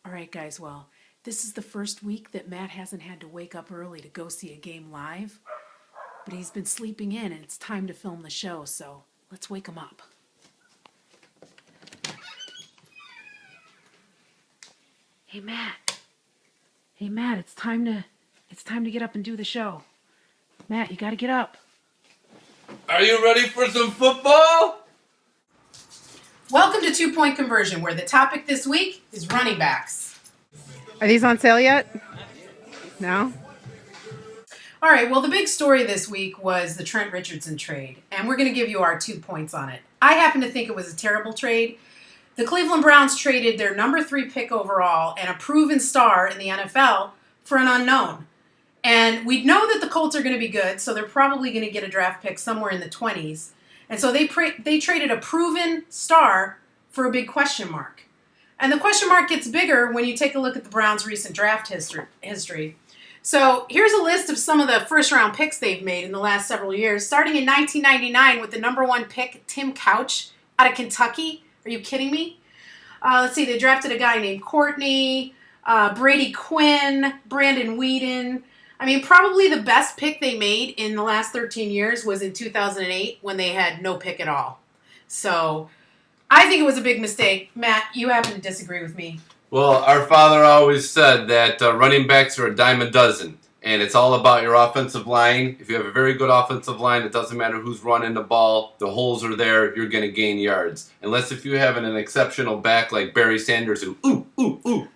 All right, guys, well, this is the first week that Matt hasn't had to wake up early to go see a game live, but he's been sleeping in and it's time to film the show, so let's wake him up. Hey, Matt. Hey, Matt, it's time to get up and do the show. Matt, you gotta get up. Are you ready for some football? Welcome to 2-Point Conversion, where the topic this week is running backs. Are these on sale yet? No? All right, well, the big story this week was the Trent Richardson trade, and we're going to give you our 2 points on it. I happen to think it was a terrible trade. The Cleveland Browns traded their number 3 pick overall and a proven star in the NFL for an unknown. And we know that the Colts are going to be good, so they're probably going to get a draft pick somewhere in the 20s. And so they traded a proven star for a big question mark. And the question mark gets bigger when you take a look at the Browns' recent draft history. So here's a list of some of the first-round picks they've made in the last several years. Starting in 1999 with the number 1 pick, Tim Couch, out of Kentucky. Are you kidding me? Let's see, they drafted a guy named Courtney, Brady Quinn, Brandon Weeden. I mean, probably the best pick they made in the last 13 years was in 2008 when they had no pick at all. So I think it was a big mistake. Matt, you happen to disagree with me. Well, our father always said that running backs are a dime a dozen, and it's all about your offensive line. If you have a very good offensive line, it doesn't matter who's running the ball. The holes are there. You're going to gain yards. Unless if you have an exceptional back like Barry Sanders who,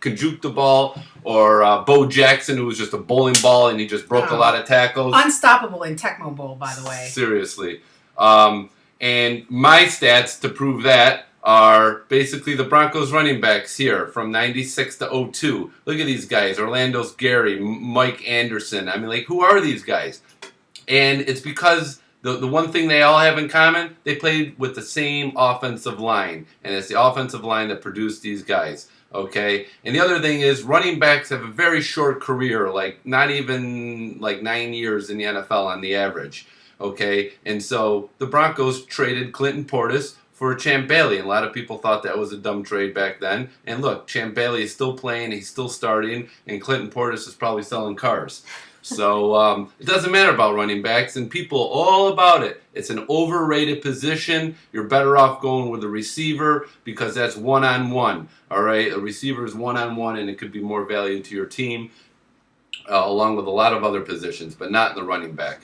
can juke the ball, or Bo Jackson who was just a bowling ball and he just broke a lot of tackles. Unstoppable in Tecmo Bowl, by the way. Seriously. And my stats to prove that are basically the Broncos running backs here from 96 to 02. Look at these guys. Orlando's Gary, Mike Anderson. I mean, like, who are these guys? And it's because the one thing they all have in common, they played with the same offensive line. And it's the offensive line that produced these guys. Okay? And the other thing is running backs have a very short career, like not even like 9 years in the NFL on the average. Okay? And so the Broncos traded Clinton Portis for Champ Bailey. And a lot of people thought that was a dumb trade back then. And look, Champ Bailey is still playing, he's still starting, and Clinton Portis is probably selling cars. So it doesn't matter about running backs, and people all about it. It's an overrated position. You're better off going with a receiver because that's one-on-one. All right, a receiver is one-on-one, and it could be more value to your team, along with a lot of other positions, but not in the running back.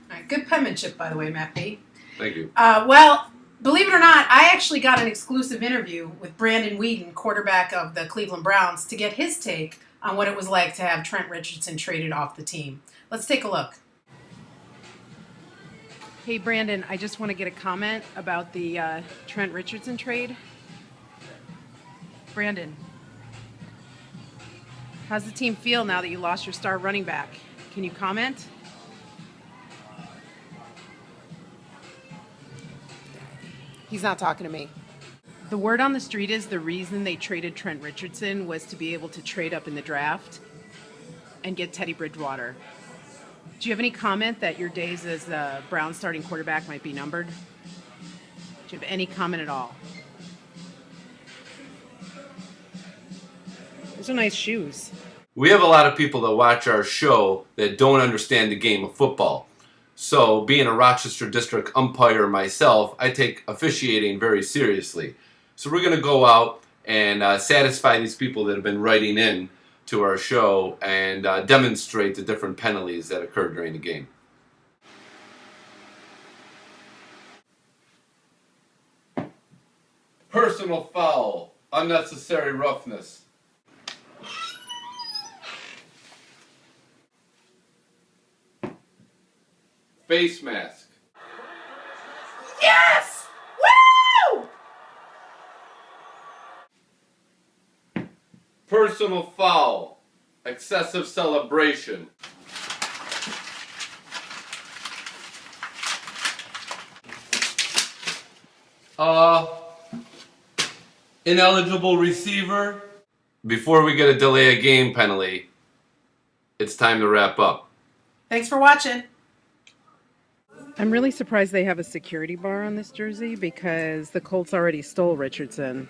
All right, good penmanship, by the way, Matt B. Thank you. Well, believe it or not, I actually got an exclusive interview with Brandon Weeden, quarterback of the Cleveland Browns, to get his take on what it was like to have Trent Richardson traded off the team. Let's take a look. Hey, Brandon, I just want to get a comment about the Trent Richardson trade. Brandon, how's the team feel now that you lost your star running back? Can you comment? He's not talking to me. The word on the street is the reason they traded Trent Richardson was to be able to trade up in the draft and get Teddy Bridgewater. Do you have any comment that your days as the Browns starting quarterback might be numbered? Do you have any comment at all? Those are nice shoes. We have a lot of people that watch our show that don't understand the game of football. So, being a Rochester District umpire myself, I take officiating very seriously. So we're going to go out and satisfy these people that have been writing in to our show and demonstrate the different penalties that occurred during the game. Personal foul, unnecessary roughness. Face mask. Yes! Woo! Personal foul. Excessive celebration. Ineligible receiver. Before we get a delay a game penalty, it's time to wrap up. Thanks for watching. I'm really surprised they have a security bar on this jersey because the Colts already stole Richardson.